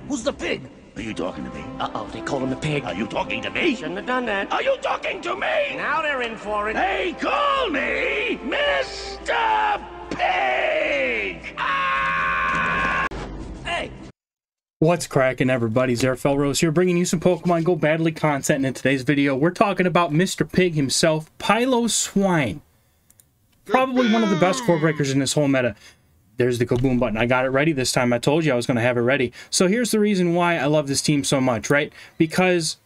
Who's the pig? Are you talking to me? Uh-oh, they called him a pig. Are you talking to me? Shouldn't have done that. Are you talking to me? Now they're in for it. They call me Mr. Pig! Ah! Hey! What's cracking, everybody? Rose here, bringing you some Pokemon Go Badly content, and in today's video, we're talking about Mr. Pig himself, PILOSWINE. Probably one of the best core breakers in this whole meta. There's the kaboom button. I got it ready this time. I told you I was going to have it ready. So here's the reason why I love this team so much, right? Because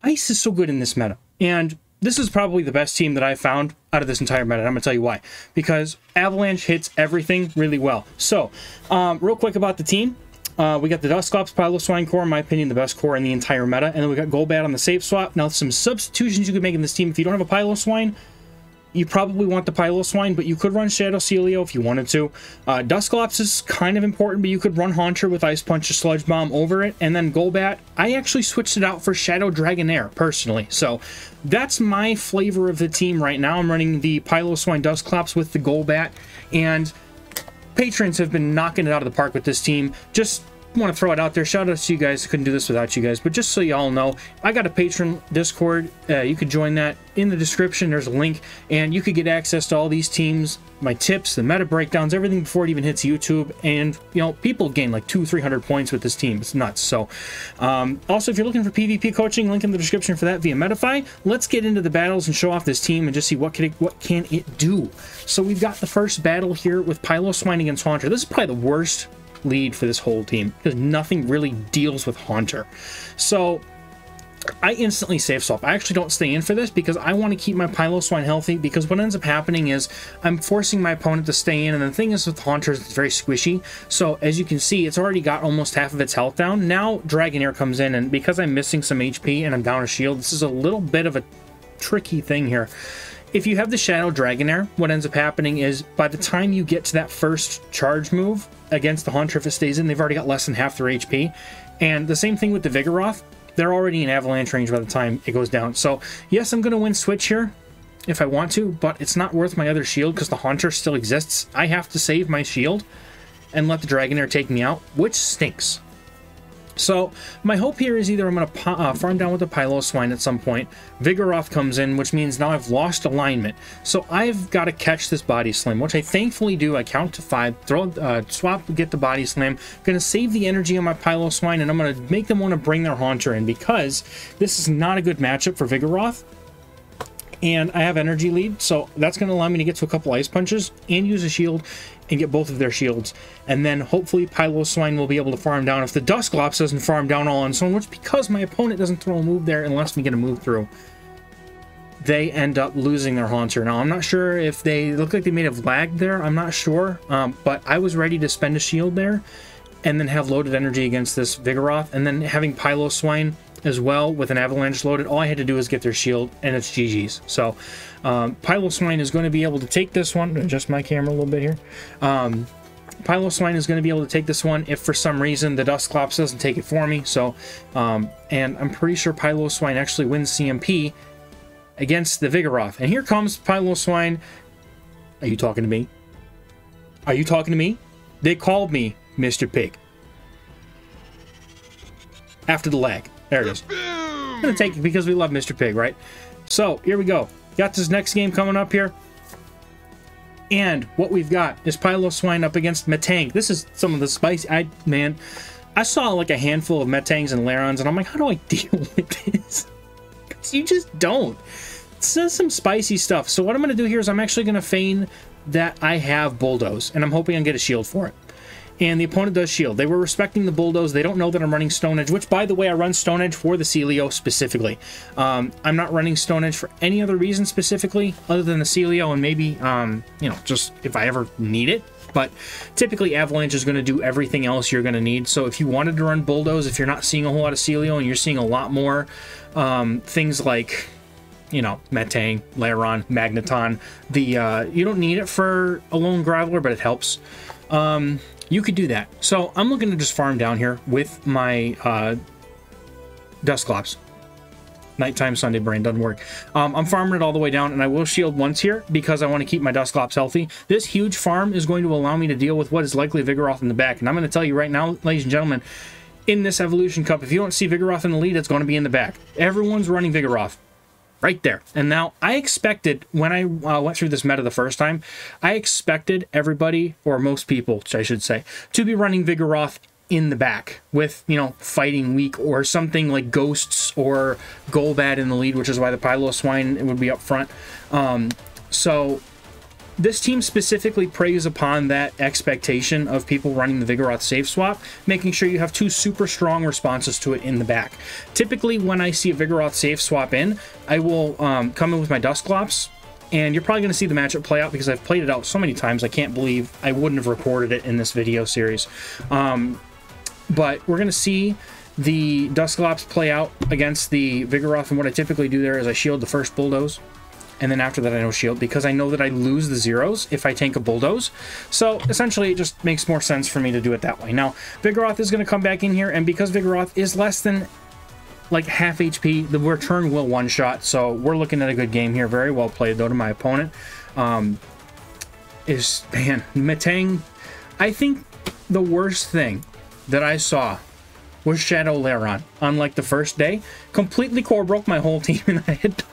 Ice is so good in this meta. And this is probably the best team that I found out of this entire meta. And I'm going to tell you why. Because Avalanche hits everything really well. So, real quick about the team. We got the Dusclops PILOSWINE core, in my opinion, the best core in the entire meta. And then we got Golbat on the safe swap. Now, some substitutions you could make in this team. If you don't have a PILOSWINE, you probably want the PILOSWINE, but you could run Shadow Celio if you wanted to. Dusclops is kind of important, but you could run Haunter with Ice Punch or Sludge Bomb over it. And then Golbat, I actually switched it out for Shadow Dragonair, personally. So that's my flavor of the team right now. I'm running the PILOSWINE Dusclops with the Golbat, and patrons have been knocking it out of the park with this team. Just want to throw it out there. Shout out to you guys. I couldn't do this without you guys. But just so you all know, I got a patron Discord. You could join that in the description. There's a link, and you could get access to all these teams, my tips, the meta breakdowns, everything before it even hits YouTube. And you know, people gain like 200-300 points with this team. It's nuts. So also, if you're looking for PvP coaching, link in the description for that via Metafy. Let's get into the battles and show off this team and just see what can it do. So we've got the first battle here with PILOSWINE against Haunter. This is probably the worst lead for this whole team because nothing really deals with Haunter. So I instantly save swap. I actually don't stay in for this because I want to keep my PILOSWINE healthy, because what ends up happening is I'm forcing my opponent to stay in, and the thing is with Haunters, it's very squishy. So as you can see, it's already got almost half of its health down. Now Dragonair comes in, and because I'm missing some HP and I'm down a shield, this is a little bit of a tricky thing here. If you have the Shadow Dragonair, what ends up happening is by the time you get to that first charge move against the Haunter, if it stays in, they've already got less than half their HP. And the same thing with the Vigoroth. They're already in avalanche range by the time it goes down. So yes, I'm going to win switch here if I want to, but it's not worth my other shield because the Haunter still exists. I have to save my shield and let the Dragonair take me out, which stinks. So my hope here is either I'm going to farm down with the PILOSWINE at some point. Vigoroth comes in, which means now I've lost alignment. So I've got to catch this Body Slam, which I thankfully do. I count to 5, swap, get the Body Slam. Going to save the energy on my PILOSWINE, and I'm going to make them want to bring their Haunter in, because this is not a good matchup for Vigoroth. And I have energy lead, so that's going to allow me to get to a couple Ice Punches and use a shield and get both of their shields. And then hopefully PILOSWINE will be able to farm down if the Dusclops doesn't farm down all on its own, which, because my opponent doesn't throw a move there unless we get a move through, they end up losing their Haunter. Now, I'm not sure if they look like they may have lagged there. I'm not sure, but I was ready to spend a shield there and then have loaded energy against this Vigoroth, and then having PILOSWINE as well with an avalanche loaded. All I had to do is get their shield, and it's GG's. So PILOSWINE is going to be able to take this one. Adjust my camera a little bit here. PILOSWINE is going to be able to take this one if for some reason the Dusclops doesn't take it for me. So and I'm pretty sure PILOSWINE actually wins CMP against the Vigoroth. And here comes PILOSWINE. Are you talking to me? Are you talking to me? They called me Mr. Pig after the lag. There it is. I'm going to take it because we love Mr. Pig, right? So, here we go. Got this next game coming up here. And what we've got is PILOSWINE up against Metang. This is some of the spicy... Man, I saw like a handful of Metangs and Larons, and I'm like, how do I deal with this? Because you just don't. This is some spicy stuff. So what I'm going to do here is I'm actually going to feign that I have Bulldoze, and I'm hoping I can get a shield for it. And the opponent does shield. They were respecting the Bulldoze. They don't know that I'm running Stone Edge, which, by the way, I run Stone Edge for the Celio specifically. I'm not running Stone Edge for any other reason specifically other than the Celio, and maybe, you know, just if I ever need it. But typically, Avalanche is going to do everything else you're going to need. So if you wanted to run Bulldoze, if you're not seeing a whole lot of Celio and you're seeing a lot more things like, you know, Metang, Laron, Magneton, you don't need it for a lone Graveler, but it helps. You could do that. So I'm looking to just farm down here with my Dusclops. Nighttime Sunday brain doesn't work. I'm farming it all the way down, and I will shield once here because I want to keep my Dusclops healthy. This huge farm is going to allow me to deal with what is likely Vigoroth in the back, and I'm going to tell you right now, ladies and gentlemen, in this Evolution Cup, if you don't see Vigoroth in the lead, it's going to be in the back. Everyone's running Vigoroth. Right there. And now I expected, when I went through this meta the first time, I expected everybody, or most people, I should say, to be running Vigoroth in the back with, you know, Fighting Weak or something like Ghosts or Golbat in the lead, which is why the Piloswine would be up front. So this team specifically preys upon that expectation of people running the Vigoroth safe swap, making sure you have two super strong responses to it in the back. Typically, when I see a Vigoroth safe swap in, I will come in with my Dusclops, and you're probably going to see the matchup play out because I've played it out so many times, I can't believe I wouldn't have recorded it in this video series. But we're going to see the Dusclops play out against the Vigoroth, and what I typically do there is I shield the first Bulldoze, and then after that I no shield, because I know that I lose the zeros if I tank a Bulldoze. So essentially it just makes more sense for me to do it that way. Now, Vigoroth is going to come back in here, and because Vigoroth is less than like half HP, the return will one-shot, so we're looking at a good game here. Very well played, though, to my opponent. Man, Metang, I think the worst thing that I saw was Shadow Lairon on like the first day. Completely core broke my whole team, and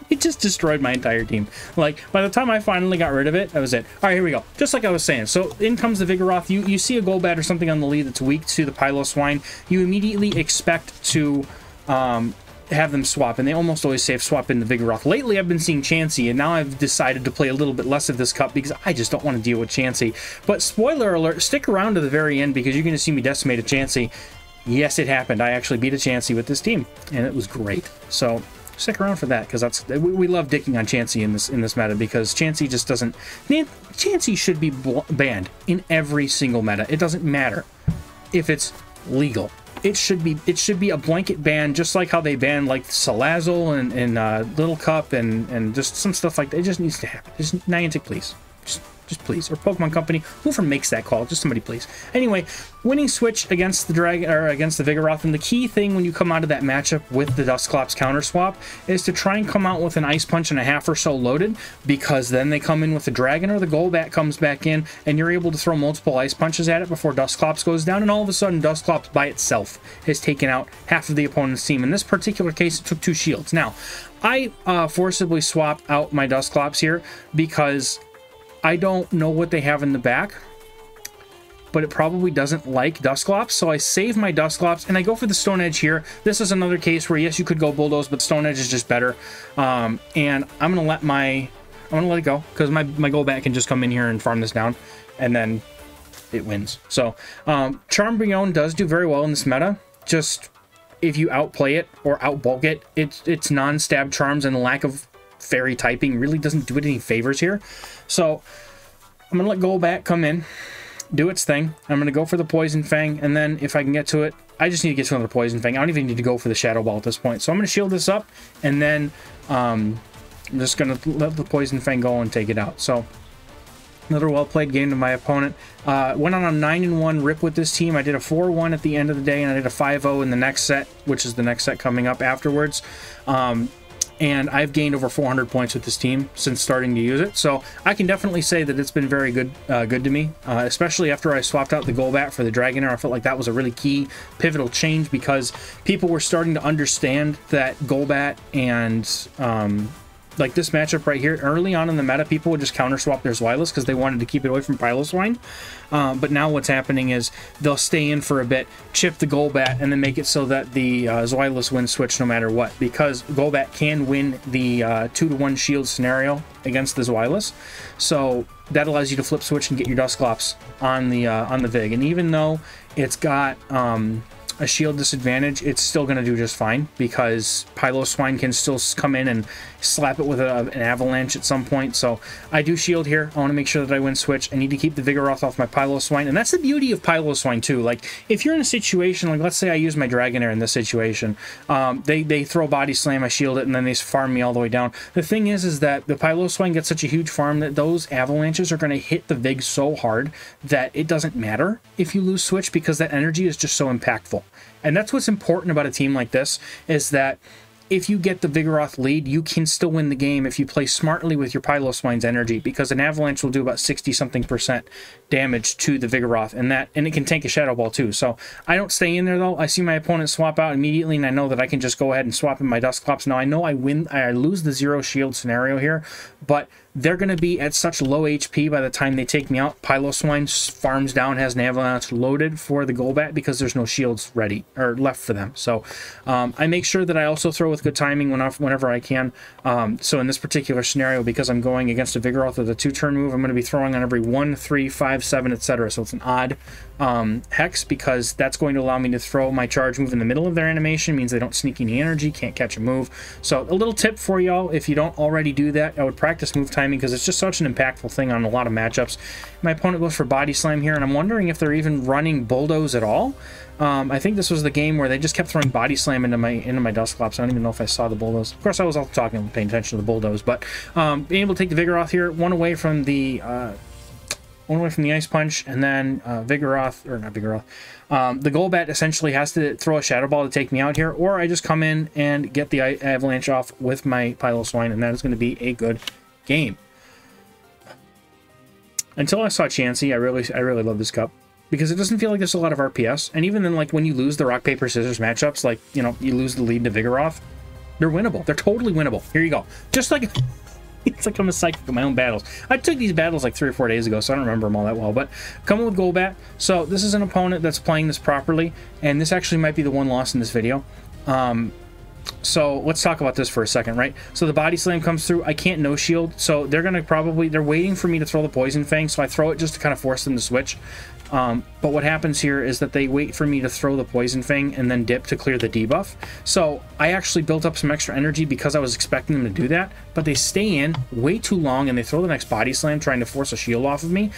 it just destroyed my entire team. Like, by the time I finally got rid of it, that was it. All right, here we go. Just like I was saying. So in comes the Vigoroth. You see a Golbat or something on the lead that's weak to the Piloswine. You immediately expect to have them swap, and they almost always safe swap in the Vigoroth. Lately, I've been seeing Chansey, and now I've decided to play a little bit less of this cup because I just don't want to deal with Chansey. But spoiler alert, stick around to the very end because you're going to see me decimate a Chansey. Yes, it happened. I actually beat a Chansey with this team, and it was great. So stick around for that, because we love dicking on Chansey in this meta, because Chansey just doesn't. Chansey should be banned in every single meta. It doesn't matter if it's legal. It should be a blanket ban, just like how they banned like Salazzle and Little Cup and just some stuff like that. It just needs to happen. Just Niantic, please. Just please. Or Pokemon Company. Whoever makes that call, just somebody please. Anyway, winning switch against the against the Vigoroth, and the key thing when you come out of that matchup with the Dusclops counter swap is to try and come out with an Ice Punch and a half or so loaded, because then they come in with the Dragon or the Golbat comes back in, and you're able to throw multiple Ice Punches at it before Dusclops goes down, and all of a sudden Dusclops by itself has taken out half of the opponent's team. In this particular case, it took 2 shields. Now, I forcibly swap out my Dusclops here because I don't know what they have in the back, but it probably doesn't like Dusclops, so I save my Dusclops, and I go for the Stone Edge here. This is another case where, yes, you could go Bulldoze, but Stone Edge is just better. And I'm gonna let it go, because my Golbat can just come in here and farm this down, and then it wins. So, Charmeleon does do very well in this meta. Just, if you outplay it or outbulk it, it's non-stab charms, and the lack of fairy typing really doesn't do it any favors here. So I'm gonna let Golbat come in, do its thing. I'm gonna go for the Poison Fang, and then if I can get to it, I just need to get to another Poison Fang. I don't even need to go for the Shadow Ball at this point. So I'm gonna shield this up, and then I'm just gonna let the Poison Fang go and take it out. So another well-played game to my opponent. Went on a 9-1 rip with this team. I did a 4-1 at the end of the day, and I did a 5-0 in the next set, which is the next set coming up afterwards. And I've gained over 400 points with this team since starting to use it. So I can definitely say that it's been very good to me, especially after I swapped out the Golbat for the Dragonair. I felt like that was a really key pivotal change, because people were starting to understand that Golbat and like this matchup right here, early on in the meta, people would just counter swap their Zweilous because they wanted to keep it away from Piloswine. But now what's happening is they'll stay in for a bit, chip the Golbat, and then make it so that the Zweilous wins switch no matter what, because Golbat can win the 2-to-1 shield scenario against the Zweilous. So that allows you to flip switch and get your Dusclops on the Vig. And even though it's got a shield disadvantage, it's still going to do just fine, because Piloswine can still come in and slap it with an avalanche at some point. So I do shield here. I want to make sure that I win switch. I need to keep the Vigoroth off my Piloswine, and that's the beauty of Piloswine too. Like, if you're in a situation, like let's say I use my Dragonair in this situation, they throw Body Slam, I shield it, and then they farm me all the way down. The thing is that the Piloswine gets such a huge farm that those avalanches are going to hit the Vig so hard that it doesn't matter if you lose switch, because that energy is just so impactful. And that's what's important about a team like this, is that if you get the Vigoroth lead, you can still win the game if you play smartly with your Piloswine's energy, because an Avalanche will do about 60-something% damage to the Vigoroth, and it can tank a Shadow Ball too. So I don't stay in there though. I see my opponent swap out immediately, and I know that I can just go ahead and swap in my Dusclops. Now I know I lose the 0 shield scenario here, but they're going to be at such low HP by the time they take me out. Piloswine farms down, has an Avalanche loaded for the Golbat because there's no shields ready or left for them. So I make sure that I also throw with good timing whenever I can. So in this particular scenario, because I'm going against a Vigoroth with a 2-turn move, I'm going to be throwing on every 1, 3, 5, 7, etc. So it's an odd hex, because that's going to allow me to throw my charge move in the middle of their animation. Means they don't sneak any energy, can't catch a move. So a little tip for y'all, if you don't already do that, I would practice move timing, because it's just such an impactful thing on a lot of matchups. My opponent goes for Body Slam here, and I'm wondering if they're even running Bulldoze at all. I think this was the game where they just kept throwing Body Slam into my Dusclops. I don't even know if I saw the Bulldoze. Of course, I was also talking, paying attention to the Bulldoze, but being able to take the Vigoroth here, one away from the Ice Punch, and then Vigoroth, or not Vigoroth, the Golbat essentially has to throw a Shadow Ball to take me out here, or I just come in and get the Avalanche off with my Piloswine, and that is going to be a good game. Until I saw Chansey, I really love this cup, because it doesn't feel like there's a lot of RPS, and even then, like, when you lose the rock paper scissors matchups, like, you know, you lose the lead to Vigoroth, they're winnable. They're totally winnable. Here you go. Just like it's like I'm a psychic in my own battles. I took these battles like 3 or 4 days ago, so I don't remember them all that well. But coming with Golbat, so this is an opponent that's playing this properly, and this actually might be the one loss in this video. So let's talk about this for a second, right? So the Body Slam comes through. I can't no shield, so they're waiting for me to throw the Poison Fang, so I throw it just to kind of force them to switch. But what happens here is that they wait for me to throw the Poison Fang and then dip to clear the debuff. So I actually built up some extra energy because I was expecting them to do that, but they stay in way too long and they throw the next Body Slam trying to force a shield off of me.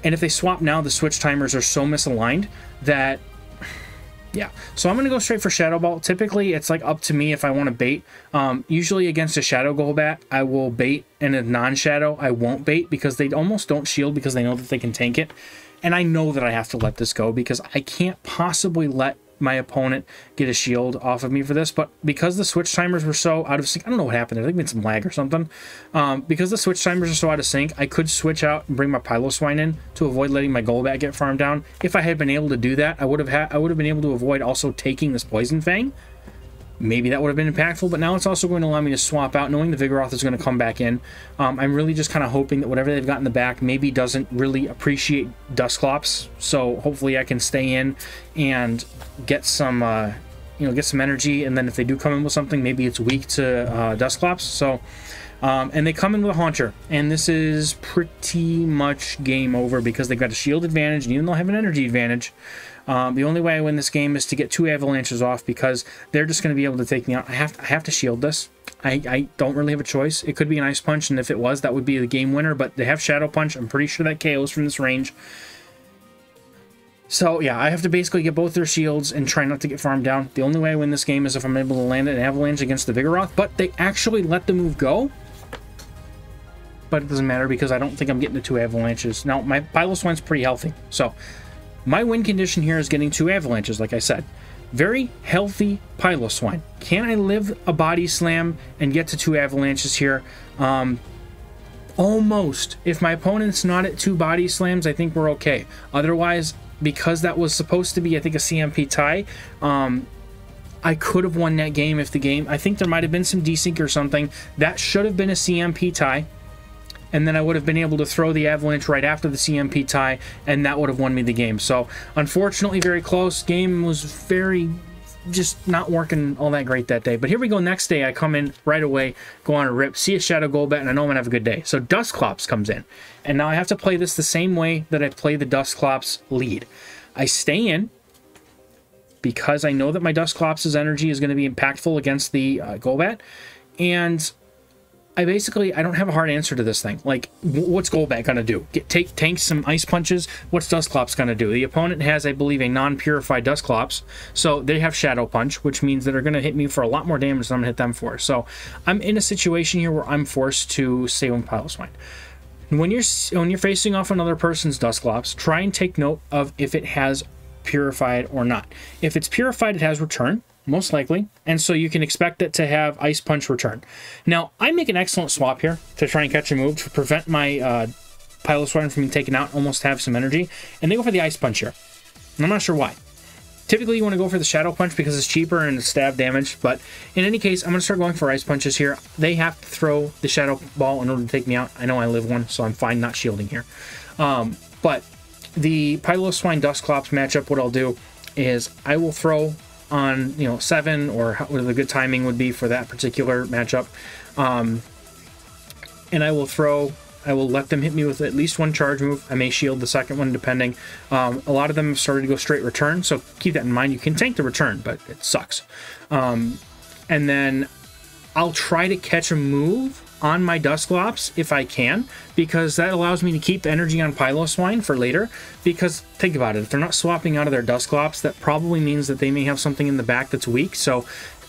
And if they swap now, the switch timers are so misaligned that... yeah, so I'm going to go straight for Shadow Ball. Typically, it's like up to me if I want to bait. Usually against a Shadow Golbat, I will bait, and a non-Shadow, I won't bait, because they almost don't shield because they know that they can tank it. And I know that I have to let this go, because I can't possibly let my opponent get a shield off of me for this, but because the switch timers were so out of sync, I don't know what happened. I think been some lag or something. Because the switch timers are so out of sync, I could switch out and bring my Piloswine in to avoid letting my Golbat get farmed down. If I had been able to do that, I would have been able to avoid also taking this Poison Fang. Maybe that would have been impactful, but now it's also going to allow me to swap out, knowing the Vigoroth is going to come back in. I'm really just kind of hoping that whatever they've got in the back maybe doesn't really appreciate Dusclops, so hopefully I can stay in and get some, get some energy, and then if they do come in with something, maybe it's weak to Dusclops. So, and they come in with a Haunter, and this is pretty much game over because they've got a shield advantage, and even though I have an energy advantage, the only way I win this game is to get 2 Avalanches off, because they're just going to be able to take me out. I have to shield this. I don't really have a choice. It could be an Ice Punch, and if it was, that would be the game winner, but they have Shadow Punch. I'm pretty sure that KOs from this range. So, yeah, I have to basically get both their shields and try not to get farmed down. The only way I win this game is if I'm able to land an Avalanche against the Vigoroth, but they actually let the move go. But it doesn't matter because I don't think I'm getting the 2 Avalanches. Now, my Piloswine's pretty healthy, so my win condition here is getting 2 Avalanches, like I said. Very healthy Piloswine. Can I live a Body Slam and get to 2 Avalanches here? Almost. If my opponent's not at 2 Body Slams, I think we're okay. Otherwise, because that was supposed to be, I think, a CMP tie, I could have won that game if the game... I think there might have been some desync or something. That should have been a CMP tie. And then I would have been able to throw the Avalanche right after the CMP tie, and that would have won me the game. So, unfortunately, very close. Game was just not working all that great that day. But here we go. Next day, I come in right away, go on a rip, see a Shadow Golbat, and I know I'm going to have a good day. So, Dusclops comes in. And now I have to play this the same way that I play the Dusclops lead. I stay in because I know that my Dusclops' energy is going to be impactful against the Golbat. And I don't have a hard answer to this thing. Like, what's Golbat going to do? Tank some Ice Punches? What's Dusclops going to do? The opponent has, I believe, a non-purified Dusclops, so they have Shadow Punch, which means that they're going to hit me for a lot more damage than I'm going to hit them for. So I'm in a situation here where I'm forced to stay with Piloswine. When you're facing off another person's Dusclops, try and take note of if it has purified or not. If it's purified, it has return. most likely. And so you can expect it to have Ice Punch return. Now, I make an excellent swap here to try and catch a move to prevent my PILOSWINE from being taken out, almost have some energy. And they go for the Ice Punch here. And I'm not sure why. Typically, you want to go for the Shadow Punch because it's cheaper and it's stab damage. But in any case, I'm going to start going for Ice Punches here. They have to throw the Shadow Ball in order to take me out. I know I live one, so I'm fine not shielding here. But the PILOSWINE Dusclops matchup, what I'll do is I will throw on, 7, or what the good timing would be for that particular matchup. And I will let them hit me with at least one charge move. I may shield the second one, depending. A lot of them have started to go straight return, so keep that in mind. You can tank the return, but it sucks. And then I'll try to catch a move on my Dusclops if I can, because that allows me to keep energy on PILOSWINE for later. Because think about it, if they're not swapping out of their Dusclops, that probably means that they may have something in the back that's weak. So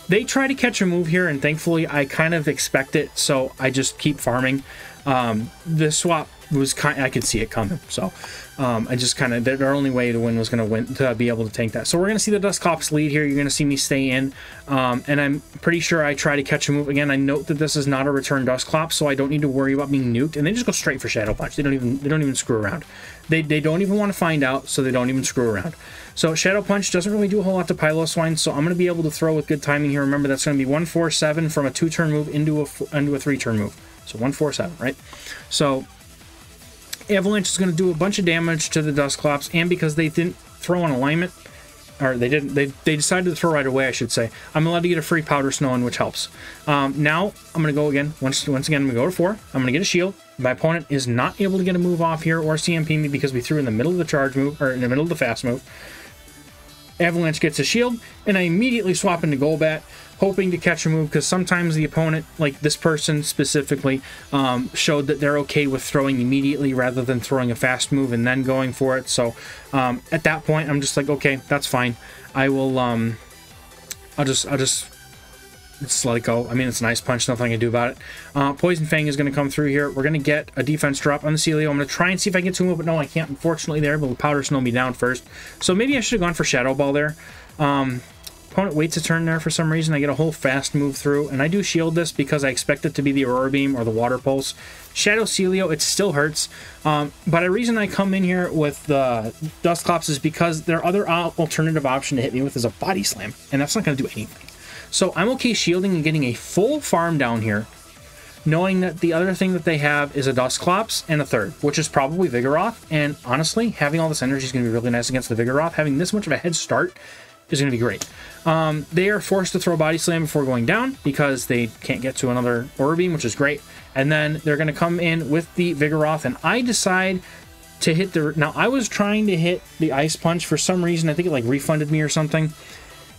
they try to catch a move here, and thankfully I kind of expect it, so I just keep farming. The swap was I could see it coming, so I just kind of, their only way to win was going to be able to tank that. So we're going to see the Dusclops lead here. You're going to see me stay in, and I'm pretty sure I try to catch a move. Again, I note that this is not a return Dusclops, so I don't need to worry about being nuked, and they just go straight for Shadow Punch. They don't even screw around. They don't even want to find out, so they don't even screw around. So Shadow Punch doesn't really do a whole lot to PILOSWINE, so I'm going to be able to throw with good timing here. Remember, that's going to be 1-4-7 from a 2-turn move into a 3-turn move. So 1-4-7, right? So Avalanche is going to do a bunch of damage to the Dusclops, and because they didn't throw on alignment, or they decided to throw right away, I should say, I'm allowed to get a free Powder Snow in, which helps. Now I'm going to go again. Once again, I'm going to go to 4. I'm going to get a shield. My opponent is not able to get a move off here or CMP me because we threw in the middle of the charge move, or in the middle of the fast move. Avalanche gets a shield, and I immediately swap into Golbat, hoping to catch a move, because sometimes the opponent, like this person specifically, showed that they're okay with throwing immediately rather than throwing a fast move and then going for it. So at that point, I'm just like, okay, that's fine. I will, I'll just let it go. I mean, it's an Ice Punch, nothing I can do about it. Poison Fang is going to come through here. We're going to get a defense drop on the Celio. I'm going to try and see if I can get to move, but no, I can't. Unfortunately, they're able to Powder Snow me down first. So maybe I should have gone for Shadow Ball there. Opponent waits a turn there for some reason. I get a whole fast move through, and I do shield this because I expect it to be the Aurora Beam or the Water Pulse. Shadow Celio, it still hurts, but the reason I come in here with the Dusclops is because their other alternative option to hit me with is a Body Slam, and that's not going to do anything. So I'm okay shielding and getting a full farm down here, knowing that the other thing that they have is a Dusclops and a third, which is probably Vigoroth, and honestly, having all this energy is going to be really nice against the Vigoroth. Having this much of a head start is going to be great. They are forced to throw Body Slam before going down because they can't get to another Aura Beam, which is great. And then they're going to come in with the Vigoroth, and I decide to hit the... Now, I was trying to hit the Ice Punch for some reason. I think it like refunded me or something.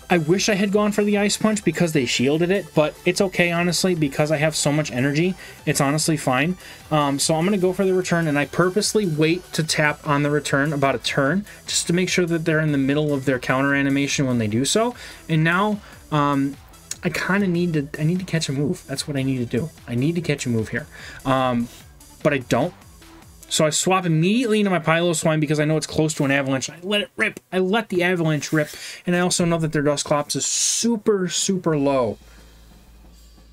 I wish I had gone for the Ice Punch because they shielded it, but it's okay, honestly, because I have so much energy. It's honestly fine. So I'm going to go for the return, and I purposely wait to tap on the return about a turn just to make sure that they're in the middle of their counter animation when they do so. And now I kind of need to catch a move. That's what I need to do. I need to catch a move here. But I don't. So I swap immediately into my PILOSWINE because I know it's close to an Avalanche. I let it rip. I let the Avalanche rip. And I also know that their Dusclops is super, super low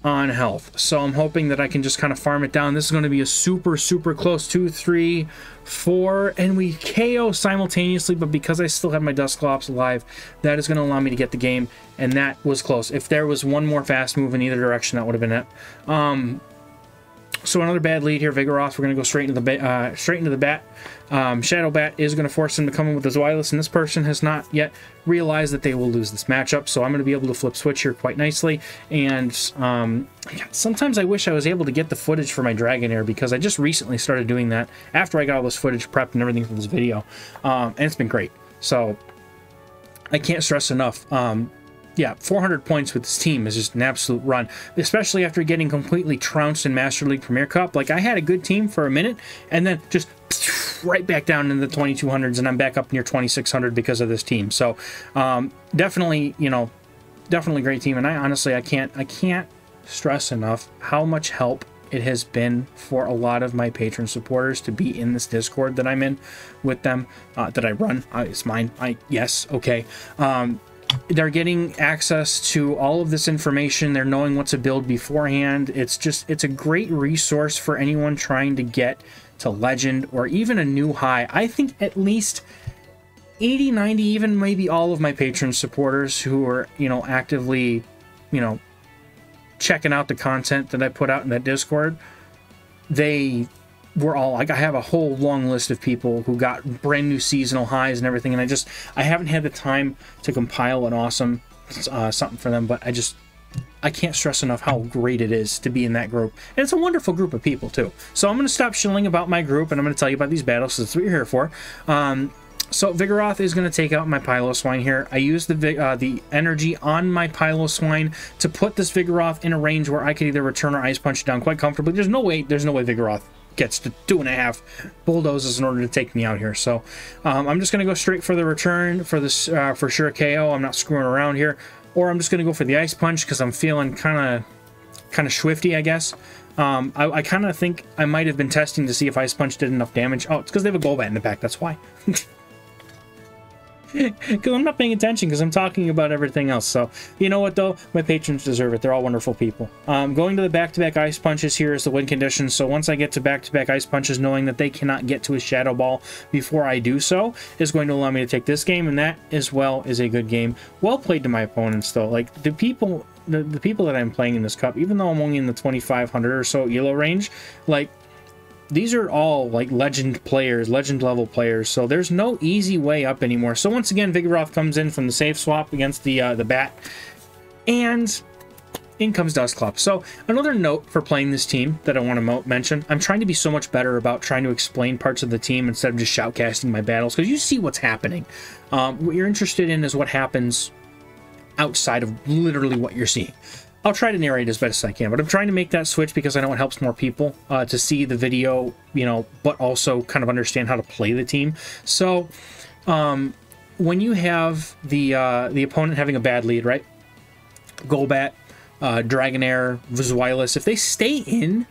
on health. So I'm hoping that I can just kind of farm it down. This is going to be a super, super close 2, 3, 4. And we KO simultaneously. But because I still have my Dusclops alive, that is going to allow me to get the game. And that was close. If there was one more fast move in either direction, that would have been it. So another bad lead here, Vigoroth. We're going to go straight into the bat. Shadow Bat is going to force him to come in with the Zweilous, and this person has not yet realized that they will lose this matchup. So I'm going to be able to flip switch here quite nicely. And sometimes I wish I was able to get the footage for my Dragonair because I just recently started doing that after I got all this footage prepped and everything for this video. And it's been great. So I can't stress enough. Yeah, 400 points with this team is just an absolute run, especially after getting completely trounced in Master League Premier Cup. Like, I had a good team for a minute, and then just right back down in the 2200s, and I'm back up near 2600 because of this team. So, definitely, definitely great team. And I honestly, I can't stress enough how much help it has been for a lot of my patron supporters to be in this Discord that I'm in with them, that I run. It's mine. Yes, okay. they're getting access to all of this information. They're knowing what to build beforehand. It's a great resource for anyone trying to get to legend or even a new high. I think at least 80, 90, even maybe all of my patron supporters who are, you know, actively, you know, checking out the content that I put out in that Discord, they were all like, I have a whole long list of people who got brand new seasonal highs and everything, and I haven't had the time to compile an awesome something for them, but I can't stress enough how great it is to be in that group. And it's a wonderful group of people too. So I'm going to stop shilling about my group, and I'm going to tell you about these battles, because that's what you're here for. So Vigoroth is going to take out my Piloswine here. I used the energy on my Piloswine to put this Vigoroth in a range where I could either return or Ice Punch it down quite comfortably. There's no way Vigoroth gets to 2.5 bulldozes in order to take me out here. So I'm just going to go straight for the return for this for sure KO. I'm not screwing around here. Or I'm just going to go for the Ice Punch because I'm feeling kind of swifty, I guess. I kind of think I might have been testing to see if Ice Punch did enough damage. Oh, it's because they have a Golbat in the back, that's why. Because I'm not paying attention because I'm talking about everything else. So, you know what, though? My patrons deserve it. They're all wonderful people. Going to the back-to-back Ice Punches here is the win condition. So once I get to back-to-back Ice Punches, knowing that they cannot get to a Shadow Ball before I do so is going to allow me to take this game, and that, as well, is a good game. Well played to my opponents, though. Like, the people that I'm playing in this cup, even though I'm only in the 2,500 or so ELO range, like, these are all like legend players, legend level players, so there's no easy way up anymore. So once again, Vigoroth comes in from the safe swap against the bat, and in comes Dusclops. So another note for playing this team that I want to mention, I'm trying to be so much better about trying to explain parts of the team instead of just shoutcasting my battles, because you see what's happening. What you're interested in is what happens outside of literally what you're seeing. I'll try to narrate as best as I can, but I'm trying to make that switch because I know it helps more people to see the video, you know, but also kind of understand how to play the team. So when you have the opponent having a bad lead, right? Golbat, Dragonair, Zweilous, if they stay in,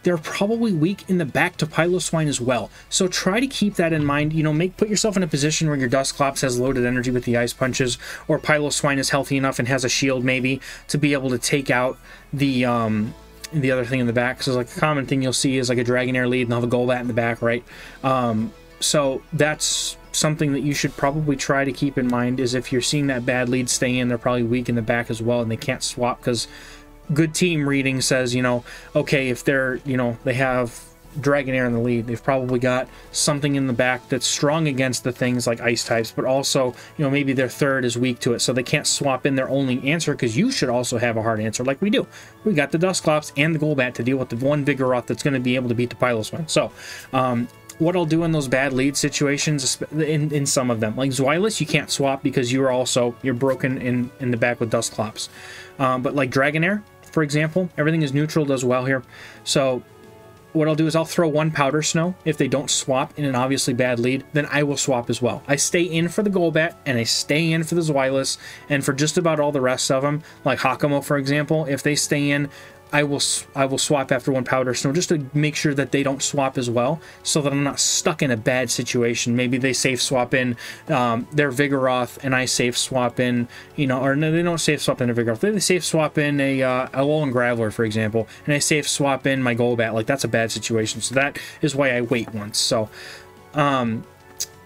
they're probably weak in the back to Piloswine as well. So try to keep that in mind. You know, put yourself in a position where your Dusclops has loaded energy with the Ice Punches, or Piloswine is healthy enough and has a shield maybe to be able to take out the other thing in the back. So like a common thing you'll see is like a Dragonair lead and they'll have a Golbat in the back, right? So that's something that you should probably try to keep in mind, is if you're seeing that bad lead stay in, they're probably weak in the back as well, and they can't swap because good team reading says, you know, okay, if they're, you know, they have Dragonair in the lead, they've probably got something in the back that's strong against the things like ice types, but also, you know, maybe their third is weak to it, so they can't swap in their only answer, because you should also have a hard answer like we do. We got the Dusclops and the Golbat to deal with the one Vigoroth that's going to be able to beat the Piloswine. So what I'll do in those bad lead situations, in some of them, like Zweilous, you can't swap because you're broken in the back with Dusclops. But like Dragonair, for example, everything is neutral, does well here. So what I'll do is I'll throw one Powder Snow. If they don't swap in an obviously bad lead, then I will swap as well. I stay in for the Golbat, and I stay in for the Zweilous, and for just about all the rest of them, like Hakamo, for example, if they stay in, I will swap after one Powder Snow just to make sure that they don't swap as well, so that I'm not stuck in a bad situation. Maybe they safe swap in their Vigoroth, and I safe swap in, you know, or no, they don't safe swap in their Vigoroth. They safe swap in a Alolan Graveler, for example, and I safe swap in my Golbat. Like, that's a bad situation. So that is why I wait once. So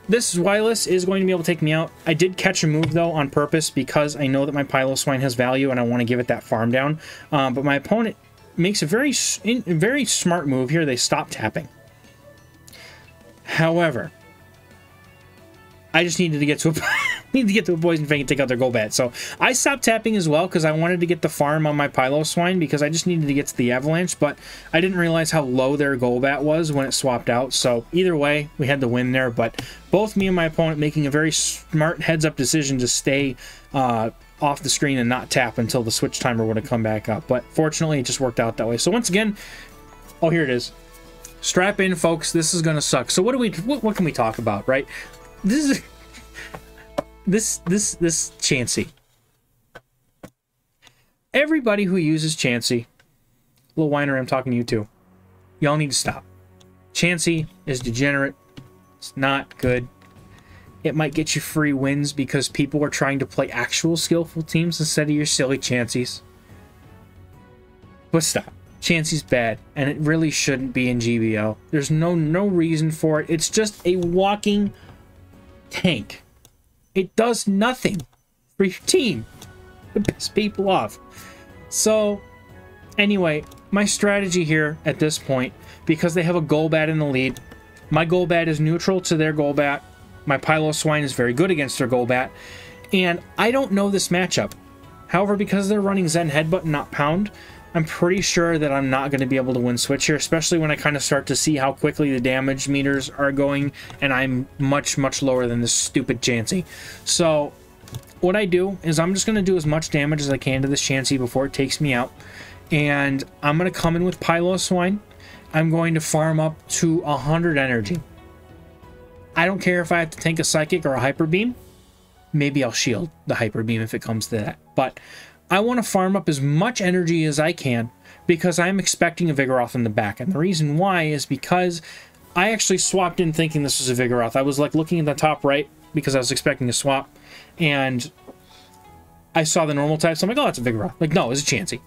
this Zweilous is going to be able to take me out. I did catch a move, though, on purpose, because I know that my Piloswine has value and I want to give it that farm down. But my opponent makes a very smart move here. They stop tapping. However, I just needed to get to a Poison Fang and take out their Golbat. So I stopped tapping as well because I wanted to get the farm on my Piloswine, because I just needed to get to the Avalanche, but I didn't realize how low their Golbat was when it swapped out. So either way, we had the win there, but both me and my opponent making a very smart heads-up decision to stay off the screen and not tap until the switch timer would have come back up. But fortunately, it just worked out that way. So once again, oh, here it is. Strap in, folks. This is going to suck. So what can we talk about, right? This is this Chansey. Everybody who uses Chansey, little whiner, I'm talking to you too. Y'all need to stop. Chansey is degenerate. It's not good. It might get you free wins because people are trying to play actual skillful teams instead of your silly Chanseys. But stop. Chansey's bad, and it really shouldn't be in GBO. There's no reason for it. It's just a walking tank. It does nothing for your team to piss people off. So, anyway, my strategy here at this point, because they have a Golbat in the lead, my Golbat is neutral to their Golbat. My Piloswine is very good against their Golbat, and I don't know this matchup. However, because they're running Zen Headbutt and not Pound, I'm pretty sure that I'm not going to be able to win Switch here, especially when I kind of start to see how quickly the damage meters are going, and I'm much, much lower than this stupid Chansey. So, what I do is I'm just going to do as much damage as I can to this Chansey before it takes me out, and I'm going to come in with Piloswine. I'm going to farm up to 100 energy. I don't care if I have to tank a Psychic or a Hyper Beam. Maybe I'll shield the Hyper Beam if it comes to that, but I want to farm up as much energy as I can because I'm expecting a Vigoroth in the back. And the reason why is because I actually swapped in thinking this was a Vigoroth. I was like looking at the top right because I was expecting a swap, and I saw the normal type, so I'm like, oh, that's a Vigoroth. Like, no, it's a Chansey.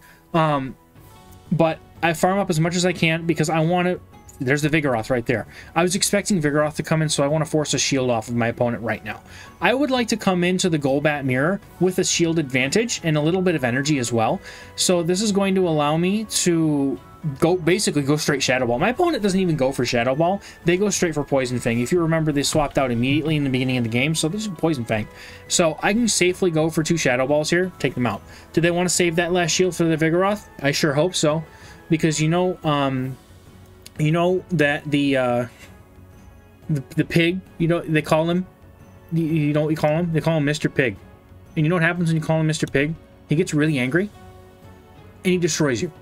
But I farm up as much as I can because I want to... There's the Vigoroth right there. I was expecting Vigoroth to come in, so I want to force a shield off of my opponent right now. I would like to come into the Golbat mirror with a shield advantage and a little bit of energy as well. So this is going to allow me to basically go straight Shadow Ball. My opponent doesn't even go for Shadow Ball. They go straight for Poison Fang. If you remember, they swapped out immediately in the beginning of the game, so this is Poison Fang. So I can safely go for 2 Shadow Balls here, take them out. Do they want to save that last shield for the Vigoroth? I sure hope so, because you know that the pig, you know, they call him, you know what we call him? They call him Mr. Pig. And you know what happens when you call him Mr. Pig? He gets really angry, and he destroys you.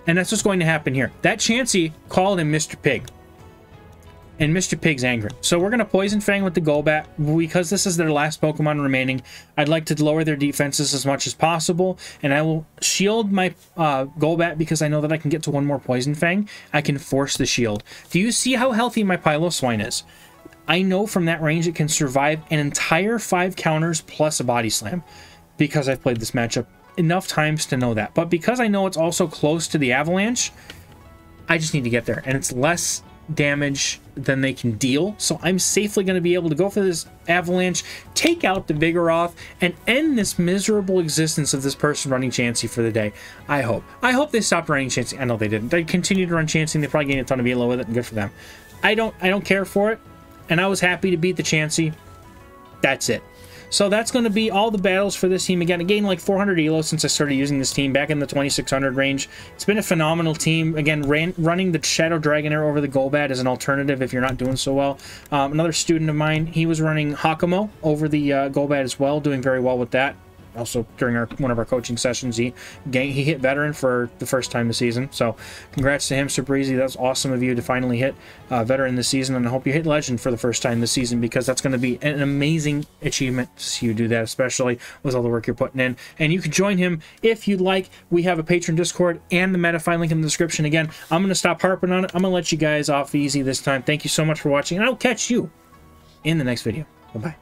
And that's what's going to happen here. That Chansey called him Mr. Pig. And Mr. Pig's angry. So we're going to Poison Fang with the Golbat. Because this is their last Pokemon remaining, I'd like to lower their defenses as much as possible. And I will shield my Golbat because I know that I can get to 1 more Poison Fang. I can force the shield. Do you see how healthy my Piloswine is? I know from that range it can survive an entire 5 counters plus a Body Slam. Because I've played this matchup enough times to know that. But because I know it's also close to the Avalanche, I just need to get there. And it's less damage than they can deal, so I'm safely going to be able to go for this Avalanche, take out the Vigoroth, and end this miserable existence of this person running Chansey for the day. I hope they stopped running Chansey. I know they didn't. They continued to run Chansey, and they probably gained a ton of ELO with it, and good for them. I don't care for it, and I was happy to beat the Chansey. That's it. So that's going to be all the battles for this team. Again, I gained like 400 ELO since I started using this team back in the 2600 range. It's been a phenomenal team. Again, running the Shadow Dragonair over the Golbat is an alternative if you're not doing so well. Another student of mine, he was running Hakamo over the Golbat as well, doing very well with that. Also, during one of our coaching sessions, he hit Veteran for the first time this season. So, congrats to him, Sir Breezy. That's awesome of you to finally hit Veteran this season. And I hope you hit Legend for the first time this season, because that's going to be an amazing achievement to see you do that, especially with all the work you're putting in. And you can join him if you'd like. We have a Patreon Discord and the Metafy link in the description. Again, I'm going to stop harping on it. I'm going to let you guys off easy this time. Thank you so much for watching, and I'll catch you in the next video. Bye-bye.